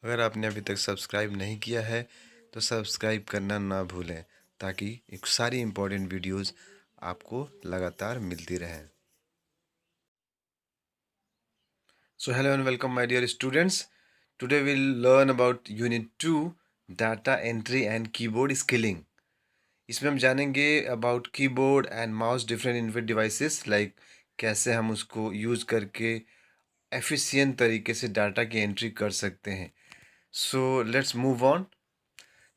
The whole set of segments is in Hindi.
अगर आपने अभी तक सब्सक्राइब नहीं किया है तो सब्सक्राइब करना ना भूलें ताकि एक सारी इम्पोर्टेंट वीडियोस आपको लगातार मिलती रहें। So hello and welcome my dear students. Today we'll learn about Unit 2 Data Entry and Keyboard Skilling. इसमें हम जानेंगे about keyboard and mouse different input devices like कैसे हम उसको यूज़ करके एफिशिएंट तरीके से डाटा की एंट्री कर सकते हैं। So let's move on.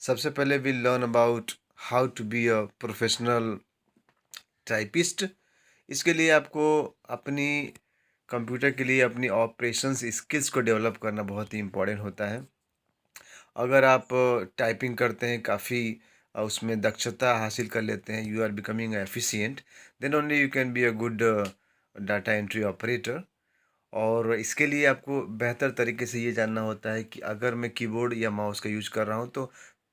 सबसे पहले we learn about how to be a professional typist. इसके लिए आपको अपनी कंप्यूटर के लिए अपनी ऑपरेशंस स्किल्स को डेवलप करना बहुत ही इम्पोर्टेंट होता है। अगर आप टाइपिंग करते हैं काफ़ी उसमें दक्षता हासिल कर लेते हैं, you are becoming efficient, then only you can be a good data entry operator. और इसके लिए आपको बेहतर तरीके से ये जानना होता है कि अगर मैं कीबोर्ड या माउस का यूज़ कर रहा हूँ तो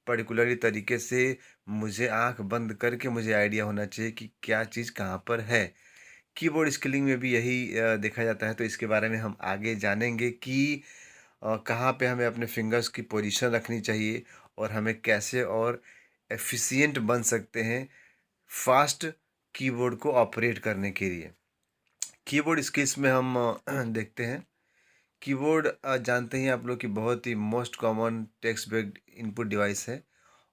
पर्टिकुलरली तरीके से मुझे आंख बंद करके मुझे आइडिया होना चाहिए कि क्या चीज़ कहाँ पर है। कीबोर्ड स्किलिंग में भी यही देखा जाता है, तो इसके बारे में हम आगे जानेंगे कि कहाँ पे हमें अपने फिंगर्स की पोजीशन रखनी चाहिए और हमें कैसे और एफिशिएंट बन सकते हैं फास्ट कीबोर्ड को ऑपरेट करने के लिए। कीबोर्ड स्किल्स में हम देखते हैं कीबोर्ड, जानते ही आप लोग कि बहुत ही most common text based input device है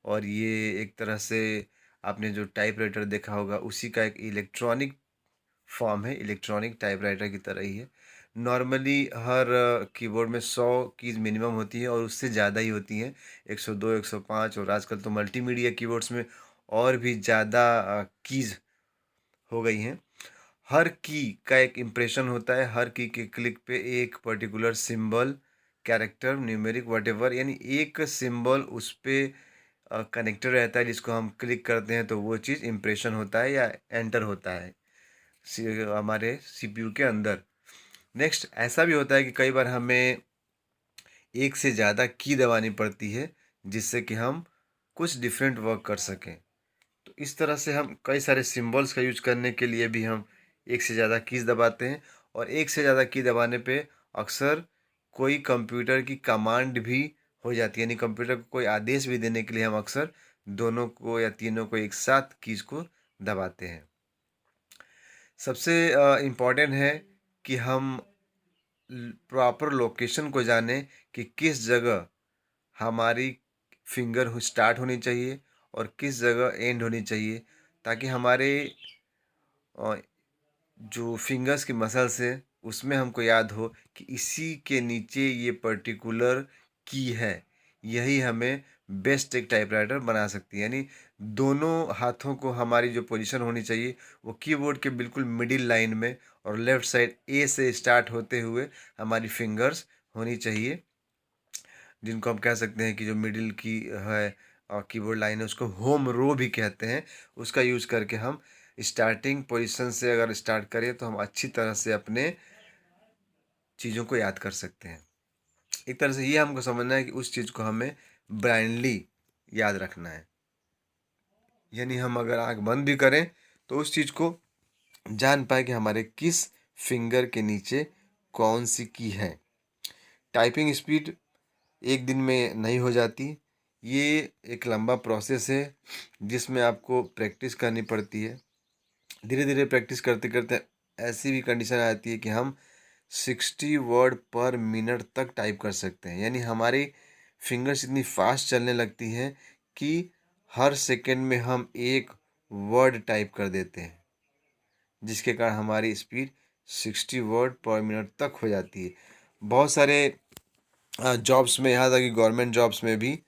और ये एक तरह से आपने जो टाइपराइटर देखा होगा उसी का एक इलेक्ट्रॉनिक फॉर्म है, इलेक्ट्रॉनिक टाइपराइटर की तरह ही है। नॉर्मली हर कीबोर्ड में 100 कीज़ मिनिमम होती है और उससे ज़्यादा ही होती हैं, 102 105, और आजकल तो मल्टीमीडिया कीबोर्ड्स में और भी ज़्यादा कीज़ हो गई हैं। हर की का एक इम्प्रेशन होता है, हर की के क्लिक पे एक particular symbol, character, numeric whatever, यानी एक सिंबल उस पे कनेक्टेड रहता है जिसको हम क्लिक करते हैं तो वो चीज़ इम्प्रेशन होता है या एंटर होता है हमारे सीपीयू के अंदर। नेक्स्ट ऐसा भी होता है कि कई बार हमें एक से ज़्यादा की दबानी पड़ती है जिससे कि हम कुछ डिफरेंट वर्क कर सकें। तो इस तरह से हम कई सारे सिंबल्स का यूज करने के लिए भी हम एक से ज़्यादा कीज़ दबाते हैं और एक से ज़्यादा की दबाने पे अक्सर कोई कंप्यूटर की कमांड भी हो जाती है, यानी कंप्यूटर को कोई आदेश भी देने के लिए हम अक्सर दोनों को या तीनों को एक साथ कीज़ को दबाते हैं। सबसे इम्पॉर्टेंट है कि हम प्रॉपर लोकेशन को जानें कि किस जगह हमारी फिंगर स्टार्ट होनी चाहिए और किस जगह एंड होनी चाहिए, ताकि हमारे अ, जो फिंगर्स की मसल्स है उसमें हमको याद हो कि इसी के नीचे ये पर्टिकुलर की है। यही हमें बेस्ट एक टाइपराइटर बना सकती है, यानी दोनों हाथों को हमारी जो पोजीशन होनी चाहिए वो कीबोर्ड के बिल्कुल मिडिल लाइन में और लेफ़्ट साइड ए से स्टार्ट होते हुए हमारी फिंगर्स होनी चाहिए, जिनको हम कह सकते हैं कि जो मिडिल की है कीबोर्ड लाइन है उसको होम रो भी कहते हैं। उसका यूज़ करके हम स्टार्टिंग पोजीशन से अगर स्टार्ट करें तो हम अच्छी तरह से अपने चीज़ों को याद कर सकते हैं। एक तरह से ये हमको समझना है कि उस चीज़ को हमें ब्लाइंडली याद रखना है, यानी हम अगर आँख बंद भी करें तो उस चीज़ को जान पाए कि हमारे किस फिंगर के नीचे कौन सी की है। टाइपिंग स्पीड एक दिन में नहीं हो जाती, ये एक लंबा प्रोसेस है जिसमें आपको प्रैक्टिस करनी पड़ती है। धीरे धीरे प्रैक्टिस करते करते ऐसी भी कंडीशन आती है कि हम 60 वर्ड पर मिनट तक टाइप कर सकते हैं, यानी हमारी फिंगर्स इतनी फास्ट चलने लगती हैं कि हर सेकंड में हम एक वर्ड टाइप कर देते हैं, जिसके कारण हमारी स्पीड 60 वर्ड पर मिनट तक हो जाती है। बहुत सारे जॉब्स में, यहाँ तक कि गवर्नमेंट जॉब्स में भी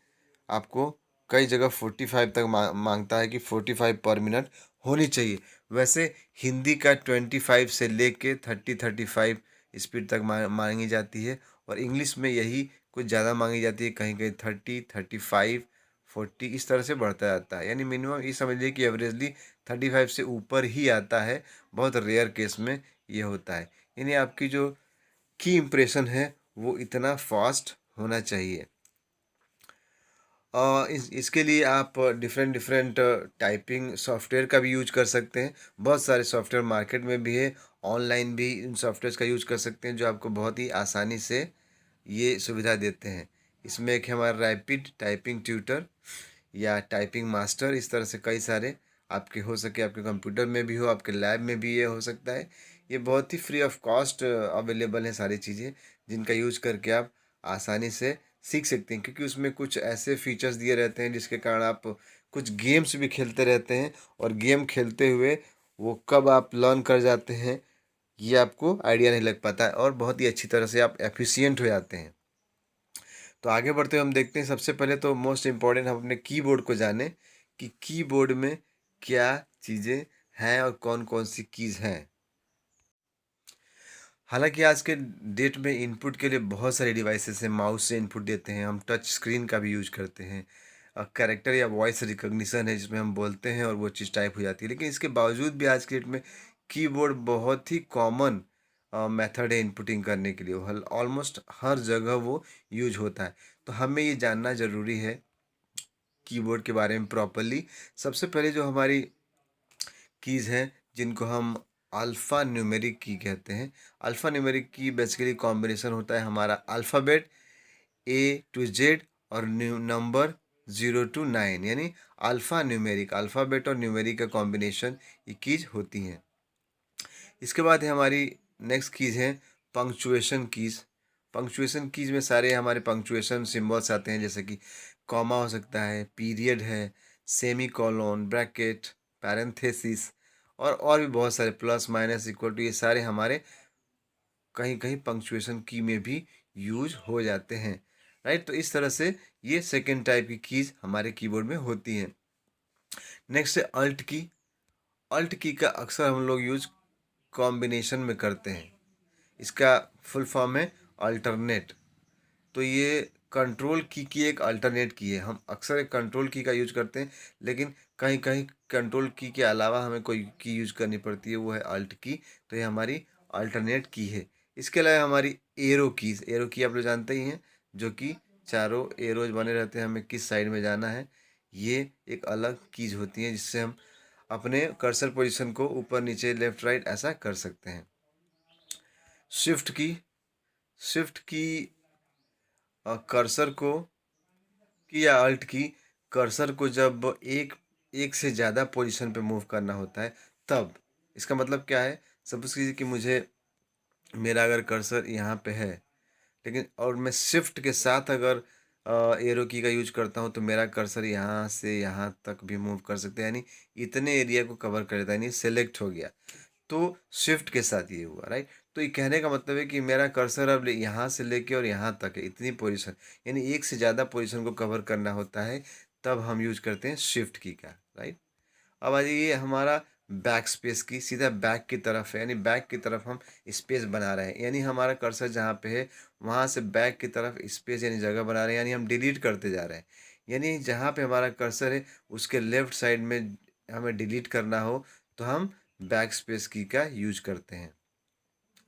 आपको कई जगह 45 तक मांगता है कि 45 पर मिनट होनी चाहिए। वैसे हिंदी का 25 से लेके 30-35 स्पीड तक मांगी जाती है और इंग्लिश में यही कुछ ज़्यादा मांगी जाती है, कहीं कहीं 30, 35, 40 इस तरह से बढ़ता जाता है, यानी मिनिमम ये समझिए कि एवरेजली 35 से ऊपर ही आता है। बहुत रेयर केस में ये होता है, यानी आपकी जो की इम्प्रेशन है वो इतना फास्ट होना चाहिए। इसके लिए आप डिफरेंट डिफरेंट टाइपिंग सॉफ्टवेयर का भी यूज कर सकते हैं। बहुत सारे सॉफ्टवेयर मार्केट में भी है, ऑनलाइन भी इन सॉफ्टवेयर्स का यूज कर सकते हैं जो आपको बहुत ही आसानी से ये सुविधा देते हैं। इसमें एक है हमारा रैपिड टाइपिंग ट्यूटर या टाइपिंग मास्टर। इस तरह से कई सारे आपके हो सके, आपके कंप्यूटर में भी हो, आपके लैब में भी ये हो सकता है। ये बहुत ही फ्री ऑफ कॉस्ट अवेलेबल है सारी चीज़ें, जिनका यूज करके आप आसानी से सीख सकते हैं, क्योंकि उसमें कुछ ऐसे फीचर्स दिए रहते हैं जिसके कारण आप कुछ गेम्स भी खेलते रहते हैं, और गेम खेलते हुए वो कब आप लर्न कर जाते हैं ये आपको आइडिया नहीं लग पाता है, और बहुत ही अच्छी तरह से आप एफिशिएंट हो जाते हैं। तो आगे बढ़ते हुए हम देखते हैं, सबसे पहले तो मोस्ट इम्पॉर्टेंट हम अपने कीबोर्ड को जाने कि कीबोर्ड में क्या चीज़ें हैं और कौन कौन सी कीज़ हैं। हालांकि आज के डेट में इनपुट के लिए बहुत सारे डिवाइसेस हैं। माउस से इनपुट देते हैं, हम टच स्क्रीन का भी यूज करते हैं, कैरेक्टर या वॉइस रिकॉग्निशन है जिसमें हम बोलते हैं और वो चीज़ टाइप हो जाती है। लेकिन इसके बावजूद भी आज के डेट में कीबोर्ड बहुत ही कॉमन मेथड है इनपुटिंग करने के लिए। ऑलमोस्ट हर जगह वो यूज होता है। तो हमें ये जानना ज़रूरी है कीबोर्ड के बारे में प्रॉपरली। सबसे पहले जो हमारी कीज़ हैं जिनको हम अल्फ़ा न्यूमेरिक की कहते हैं। अल्फ़ा न्यूमेरिक की बेसिकली कॉम्बिनेशन होता है हमारा अल्फ़ाबेट A to Z और नंबर 0 to 9, यानी अल्फ़ा न्यूमेरिक, अल्फ़ाबेट और न्यूमेरिक का कॉम्बिनेशन ये कीज होती हैं। इसके बाद है हमारी नेक्स्ट कीज़ है पंक्चुएशन कीज़। पंक्चुएशन कीज़ में सारे हमारे पंक्चुएशन सिंबल्स आते हैं, जैसे कि कॉमा हो सकता है, पीरियड है, सेमी कॉलोन, ब्रैकेट, पैरेंथेसिस, और भी बहुत सारे, प्लस माइनस इक्वल टू, ये सारे हमारे कहीं कहीं पंक्चुएशन की में भी यूज हो जाते हैं। राइट, तो इस तरह से ये सेकेंड टाइप की कीज हमारे कीबोर्ड में होती हैं। नेक्स्ट है अल्ट की। अल्ट की का अक्सर हम लोग यूज कॉम्बिनेशन में करते हैं। इसका फुल फॉर्म है अल्टरनेट। तो ये कंट्रोल की एक अल्टरनेट की है। हम अक्सर एक कंट्रोल की का यूज करते हैं, लेकिन कहीं कहीं कंट्रोल की के अलावा हमें कोई की यूज करनी पड़ती है, वो है अल्ट की। तो ये हमारी अल्टरनेट की है। इसके अलावा हमारी एरो कीज, एरो की आप लोग जानते ही हैं, जो कि चारों एरोज बने रहते हैं, हमें किस साइड में जाना है। ये एक अलग कीज होती है जिससे हम अपने कर्सर पोजीशन को ऊपर नीचे लेफ्ट राइट ऐसा कर सकते हैं। शिफ्ट की, शिफ्ट की कर्सर को, की या अल्ट की, कर्सर को जब एक एक से ज़्यादा पोजीशन पे मूव करना होता है तब। इसका मतलब क्या है, सपोज कीजिए कि मुझे, मेरा अगर कर्सर यहाँ पे है, लेकिन और मैं शिफ्ट के साथ अगर एरो की का यूज करता हूँ तो मेरा कर्सर यहाँ से यहाँ तक भी मूव कर सकते हैं, यानी इतने एरिया को कवर कर देता है, यानी सेलेक्ट हो गया। तो शिफ्ट के साथ ये हुआ, राइट। तो ये कहने का मतलब है कि मेरा कर्सर अब यहाँ से लेके और यहाँ तक है, इतनी पोजीशन, यानी एक से ज़्यादा पोजीशन को कवर करना होता है, तब हम यूज करते हैं शिफ्ट की का, राइट। अब आ जाइए हमारा बैक स्पेस की, सीधा बैक की तरफ है, यानी बैक की तरफ हम स्पेस बना रहे हैं, यानी हमारा कर्सर जहाँ पे है वहाँ से बैक की तरफ स्पेस यानी जगह बना रहे हैं, यानी हम डिलीट करते जा रहे हैं। यानी जहाँ पे हमारा कर्सर है उसके लेफ्ट साइड में हमें डिलीट करना हो तो हम बैक स्पेस की का यूज करते हैं,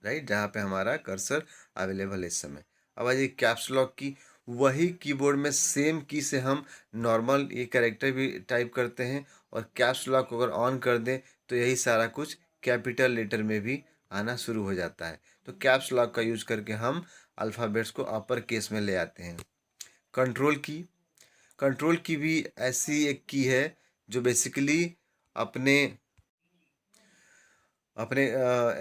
राइट, जहाँ पे हमारा कर्सर अवेलेबल है इस समय। अब आ जाइए कैप्स लॉक की। वही कीबोर्ड में सेम की से हम नॉर्मल ये कैरेक्टर भी टाइप करते हैं, और कैप्स लॉक अगर ऑन कर दें तो यही सारा कुछ कैपिटल लेटर में भी आना शुरू हो जाता है। तो कैप्स लॉक का यूज करके हम अल्फ़ाबेट्स को अपर केस में ले आते हैं। कंट्रोल की, कंट्रोल की भी ऐसी एक की है जो बेसिकली अपने अपने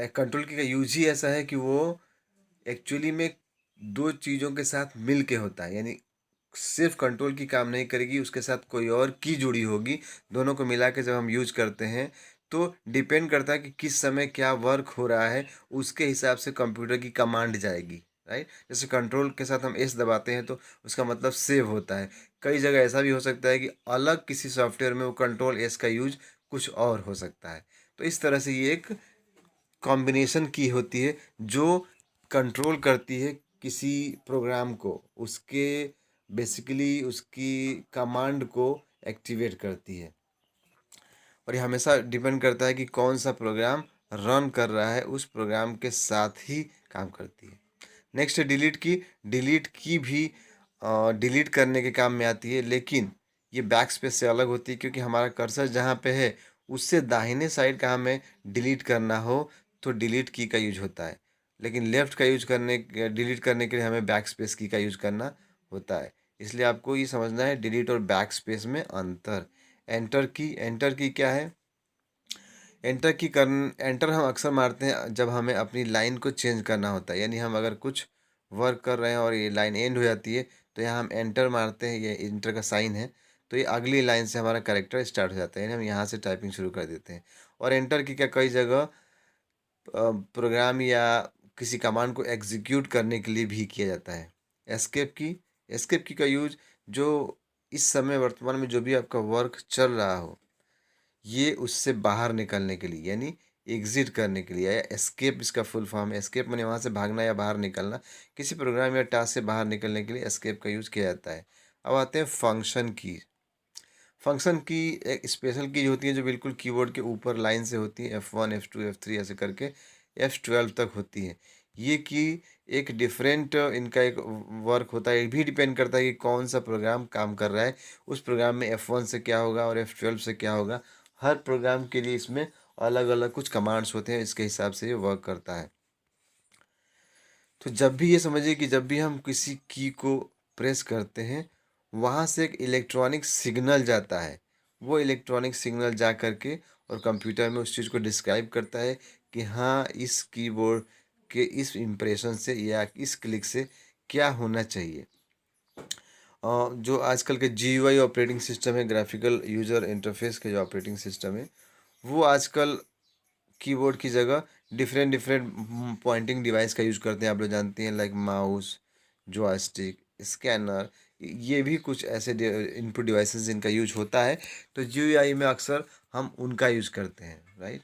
कंट्रोल की का यूज ही ऐसा है कि वो एक्चुअली में दो चीज़ों के साथ मिल के होता है, यानी सिर्फ कंट्रोल की काम नहीं करेगी, उसके साथ कोई और की जुड़ी होगी। दोनों को मिला के जब हम यूज करते हैं तो डिपेंड करता है कि किस समय क्या वर्क हो रहा है, उसके हिसाब से कंप्यूटर की कमांड जाएगी, राइट। जैसे कंट्रोल के साथ हम एस दबाते हैं तो उसका मतलब सेव होता है। कई जगह ऐसा भी हो सकता है कि अलग किसी सॉफ्टवेयर में वो कंट्रोल एस का यूज कुछ और हो सकता है। तो इस तरह से ये एक कॉम्बिनेशन की होती है जो कंट्रोल करती है किसी प्रोग्राम को, उसके बेसिकली उसकी कमांड को एक्टिवेट करती है, और ये हमेशा डिपेंड करता है कि कौन सा प्रोग्राम रन कर रहा है, उस प्रोग्राम के साथ ही काम करती है। नेक्स्ट है डिलीट की। डिलीट की भी डिलीट करने के काम में आती है, लेकिन ये बैक स्पेस से अलग होती है, क्योंकि हमारा कर्सर जहाँ पे है उससे दाहिने साइड का हमें डिलीट करना हो तो डिलीट की का यूज होता है, लेकिन लेफ्ट का यूज करने डिलीट करने के लिए हमें बैक स्पेस की का यूज करना होता है। इसलिए आपको ये समझना है डिलीट और बैक स्पेस में अंतर। एंटर की क्या है? एंटर हम अक्सर मारते हैं जब हमें अपनी लाइन को चेंज करना होता है, यानी हम अगर कुछ वर्क कर रहे हैं और ये लाइन एंड हो जाती है तो यहाँ हम एंटर मारते हैं, ये एंटर का साइन है। तो ये अगली लाइन से हमारा कैरेक्टर स्टार्ट हो जाता है, यानी हम यहाँ से टाइपिंग शुरू कर देते हैं। और एंटर की क्या कई जगह प्रोग्राम या किसी कमांड को एग्जीक्यूट करने के लिए भी किया जाता है। एस्केप की का यूज जो इस समय वर्तमान में जो भी आपका वर्क चल रहा हो, ये उससे बाहर निकलने के लिए, यानी एग्जिट करने के लिए, या एस्केप इसका फुल फॉर्म है। एस्केप माने वहाँ से भागना या बाहर निकलना। किसी प्रोग्राम या टास्क से बाहर निकलने के लिए एस्केप का यूज़ किया जाता है। अब आते हैं फंक्शन की। फंक्शन की एक स्पेशल की होती है जो बिल्कुल कीबोर्ड के ऊपर लाइन से होती है, F1 F2 F3 ऐसे करके F12 तक होती है। ये की एक डिफरेंट इनका एक वर्क होता है। ये भी डिपेंड करता है कि कौन सा प्रोग्राम काम कर रहा है, उस प्रोग्राम में F1 से क्या होगा और F12 से क्या होगा। हर प्रोग्राम के लिए इसमें अलग अलग कुछ कमांड्स होते हैं, इसके हिसाब से ये वर्क करता है। तो जब भी ये समझिए कि जब भी हम किसी की को प्रेस करते हैं, वहाँ से एक इलेक्ट्रॉनिक सिग्नल जाता है। वो इलेक्ट्रॉनिक सिग्नल जा कर के और कंप्यूटर में उस चीज़ को डिस्क्राइब करता है कि हाँ, इस कीबोर्ड के इस इम्प्रेशन से या इस क्लिक से क्या होना चाहिए। जो आजकल के GUI ऑपरेटिंग सिस्टम है, ग्राफिकल यूज़र इंटरफेस के जो ऑपरेटिंग सिस्टम है, वो आजकल कीबोर्ड की जगह डिफरेंट डिफरेंट पॉइंटिंग डिवाइस का यूज़ करते हैं। आप लोग जानते हैं, लाइक माउस, जॉयस्टिक, स्कैनर, ये भी कुछ ऐसे इनपुट डिवाइसेस जिनका यूज होता है। तो GUI में अक्सर हम उनका यूज़ करते हैं, राइट।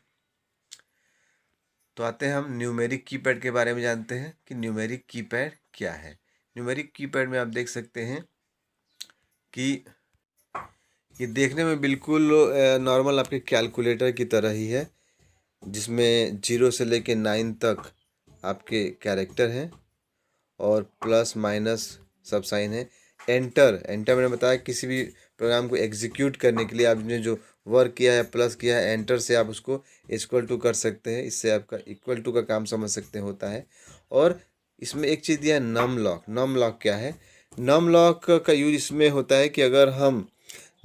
तो आते हैं हम न्यूमेरिक कीपैड के बारे में जानते हैं कि न्यूमेरिक कीपैड क्या है। न्यूमेरिक कीपैड में आप देख सकते हैं कि ये देखने में बिल्कुल नॉर्मल आपके कैलकुलेटर की तरह ही है, जिसमें 0 से लेके 9 तक आपके कैरेक्टर हैं और प्लस माइनस सब साइन है। एंटर मैंने बताया किसी भी प्रोग्राम को एग्जीक्यूट करने के लिए आपने जो वर्क किया है, प्लस किया है, एंटर से आप उसको इक्वल टू कर सकते हैं। इससे आपका इक्वल टू का काम समझ सकते हैं होता है। और इसमें एक चीज़ दिया है नम लॉक। नम लॉक क्या है? नम लॉक का यूज इसमें होता है कि अगर हम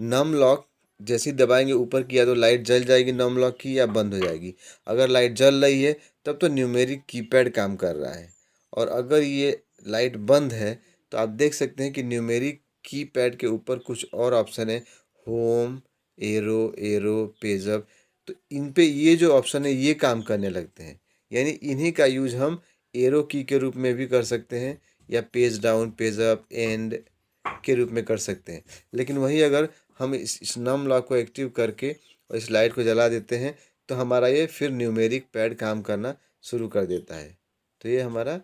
नम लॉक जैसे ही दबाएंगे ऊपर किया तो लाइट जल जाएगी नम लॉक की, या बंद हो जाएगी। अगर लाइट जल रही है तब तो न्यूमेरिक कीपैड काम कर रहा है, और अगर ये लाइट बंद है तो आप देख सकते हैं कि न्यूमेरिक कीपैड के ऊपर कुछ और ऑप्शन है, होम, एरो, पेजअप। तो इन पे ये जो ऑप्शन है ये काम करने लगते हैं, यानी इन्हीं का यूज हम एरो की के रूप में भी कर सकते हैं, या page down, page up, and के रूप में कर सकते हैं। लेकिन वही अगर हम इस नम लॉक को एक्टिव करके और इस लाइट को जला देते हैं तो हमारा ये फिर न्यूमेरिक पैड काम करना शुरू कर देता है। तो ये हमारा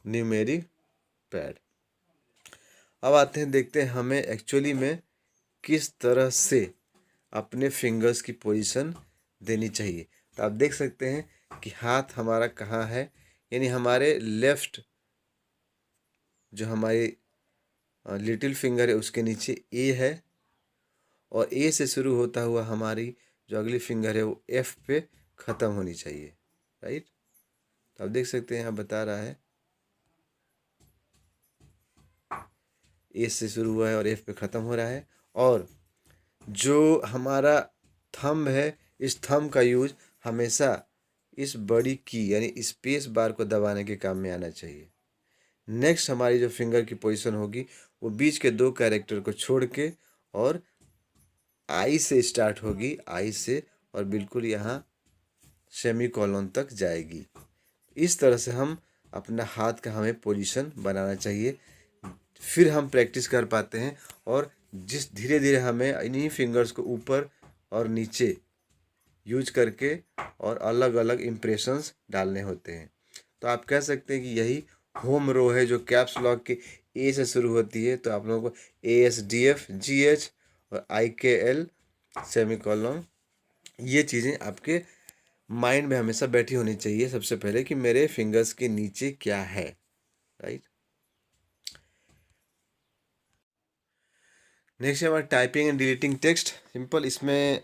न्यूमेरिक पैड। अब आते हैं, देखते हैं हमें एक्चुअली में किस तरह से अपने फिंगर्स की पोजीशन देनी चाहिए। तो आप देख सकते हैं कि हाथ हमारा कहाँ है, यानी हमारे लेफ्ट जो हमारी लिटिल फिंगर है उसके नीचे ए है, और ए से शुरू होता हुआ हमारी जो अगली फिंगर है वो एफ पे ख़त्म होनी चाहिए, राइट। तो आप देख सकते हैं यहाँ बता रहा है ए से शुरू हुआ है और एफ पे ख़त्म हो रहा है। और जो हमारा थंब है, इस थंब का यूज हमेशा इस बड़ी की यानी स्पेस बार को दबाने के काम में आना चाहिए। नेक्स्ट हमारी जो फिंगर की पोजीशन होगी वो बीच के 2 कैरेक्टर को छोड़ के और आई से स्टार्ट होगी, आई से, और बिल्कुल यहाँ सेमी कॉलन तक जाएगी। इस तरह से हम अपना हाथ का हमें पोजीशन बनाना चाहिए, फिर हम प्रैक्टिस कर पाते हैं। और जिस धीरे धीरे हमें इन्हीं फिंगर्स को ऊपर और नीचे यूज करके और अलग अलग इम्प्रेशंस डालने होते हैं। तो आप कह सकते हैं कि यही होम रो है जो कैप्स लॉक के ए से शुरू होती है। तो आप लोगों को ASDF GH और IKL सेमी कॉलम, ये चीज़ें आपके माइंड में हमेशा बैठी होनी चाहिए सबसे पहले कि मेरे फिंगर्स के नीचे क्या है, राइट। नेक्स्ट है हमारा typing and deleting text. Simple, इसमें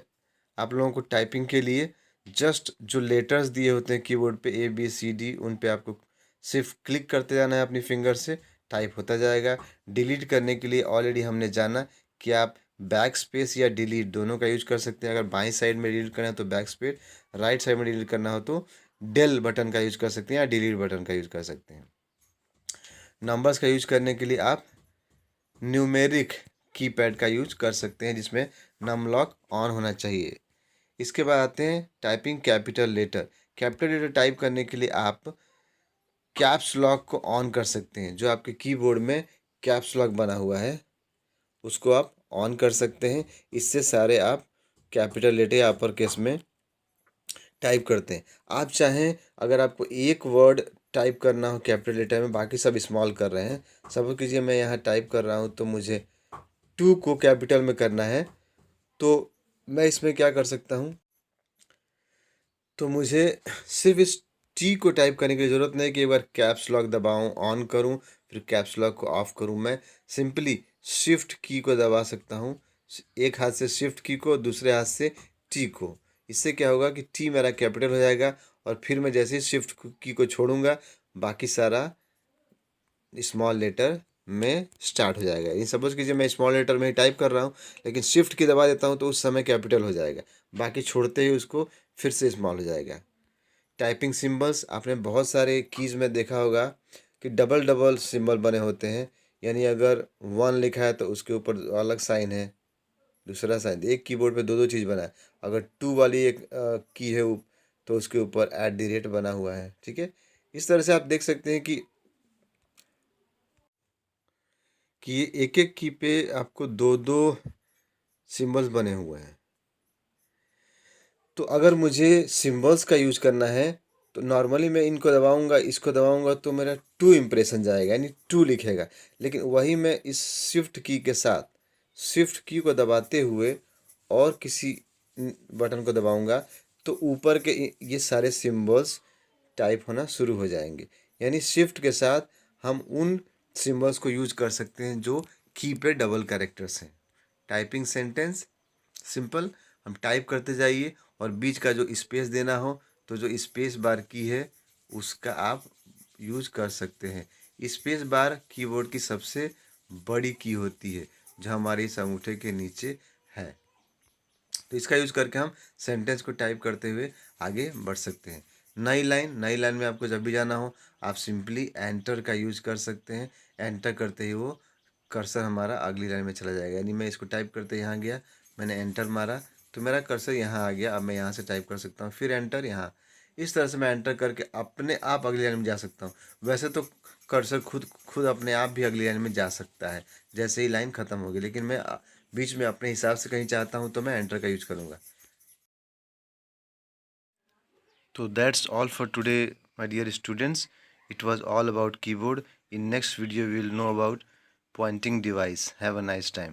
आप लोगों को टाइपिंग के लिए जस्ट जो लेटर्स दिए होते हैं कीबोर्ड पे ABCD, उन पे आपको सिर्फ क्लिक करते जाना है अपनी फिंगर से। टाइप होता जाएगा। डिलीट करने के लिए ऑलरेडी हमने जाना कि आप बैक स्पेस या डिलीट दोनों का यूज कर सकते हैं। अगर बाईं साइड में डिलीट करना है तो बैक स्पेस, राइट साइड में डिलीट करना हो तो डेल बटन का यूज कर सकते हैं या डिलीट बटन का यूज कर सकते हैं। नंबर्स का यूज करने के लिए आप न्यूमेरिक कीपैड का यूज कर सकते हैं जिसमें नम लॉक ऑन होना चाहिए। इसके बाद आते हैं typing capital letter. Capital letter type करने के लिए आप कैप्स लॉक को ऑन कर सकते हैं। जो आपके कीबोर्ड में कैप्स लॉक बना हुआ है उसको आप ऑन कर सकते हैं। इससे सारे आप कैपिटल लेटर या अपर केस में टाइप करते हैं। आप चाहें अगर आपको एक वर्ड टाइप करना हो कैपिटल लेटर में, बाकी सब स्मॉल कर रहे हैं, सपोज कीजिए मैं यहाँ टाइप कर रहा हूँ तो मुझे 2 को कैपिटल में करना है, तो मैं इसमें क्या कर सकता हूँ, तो मुझे सिर्फ इस टी को टाइप करने की ज़रूरत नहीं कि एक बार कैप्स लॉक दबाऊँ, ऑन करूँ, फिर कैप्स लॉक को ऑफ करूँ। मैं सिंपली शिफ्ट की को दबा सकता हूँ, एक हाथ से शिफ्ट की को, दूसरे हाथ से टी को। इससे क्या होगा कि टी मेरा कैपिटल हो जाएगा और फिर मैं जैसे ही शिफ्ट की को छोड़ूंगा बाकी सारा स्मॉल लेटर में स्टार्ट हो जाएगा। ये सपोज कीजिए मैं स्मॉल लेटर में ही टाइप कर रहा हूँ लेकिन शिफ्ट की दबा देता हूँ तो उस समय कैपिटल हो जाएगा, बाकी छोड़ते ही उसको फिर से स्मॉल हो जाएगा। टाइपिंग सिंबल्स आपने बहुत सारे कीज़ में देखा होगा कि डबल डबल सिंबल बने होते हैं, यानी अगर 1 लिखा है तो उसके ऊपर अलग साइन है, दूसरा साइन। एक कीबोर्ड पे दो दो चीज़ बना है। अगर 2 वाली एक की है तो उसके ऊपर @ बना हुआ है। ठीक है, इस तरह से आप देख सकते हैं कि एक एक की पे आपको दो दो सिंबल्स बने हुए हैं। तो अगर मुझे सिंबल्स का यूज करना है तो नॉर्मली मैं इनको दबाऊंगा, इसको दबाऊंगा तो मेरा 2 इम्प्रेशन जाएगा, यानी 2 लिखेगा। लेकिन वही मैं इस शिफ्ट की के साथ शिफ्ट की को दबाते हुए और किसी बटन को दबाऊंगा तो ऊपर के ये सारे सिंबल्स टाइप होना शुरू हो जाएंगे। यानी शिफ्ट के साथ हम उन सिंबल्स को यूज कर सकते हैं जो की पे डबल कैरेक्टर्स हैं। टाइपिंग सेंटेंस सिंपल, हम टाइप करते जाइए और बीच का जो स्पेस देना हो तो जो स्पेस बार की है उसका आप यूज कर सकते हैं। स्पेस बार कीबोर्ड की सबसे बड़ी की होती है जो हमारे इस अंगूठे के नीचे है। तो इसका यूज करके हम सेंटेंस को टाइप करते हुए आगे बढ़ सकते हैं। नई लाइन में आपको जब भी जाना हो आप सिंपली एंटर का यूज कर सकते हैं। एंटर करते ही वो कर्सर हमारा अगली लाइन में चला जाएगा। यानी मैं इसको टाइप करते यहाँ गया, मैंने एंटर मारा तो मेरा कर्सर यहाँ आ गया। अब मैं यहाँ से टाइप कर सकता हूँ, फिर एंटर यहाँ। इस तरह से मैं एंटर करके अपने आप अगली लाइन में जा सकता हूँ। वैसे तो कर्सर खुद खुद अपने आप भी अगली लाइन में जा सकता है जैसे ही लाइन ख़त्म होगी, लेकिन मैं बीच में अपने हिसाब से कहीं चाहता हूँ तो मैं एंटर का यूज करूँगा। तो that's all for today my dear students. It was all about keyboard. In next video we will know about pointing device. Have a nice time.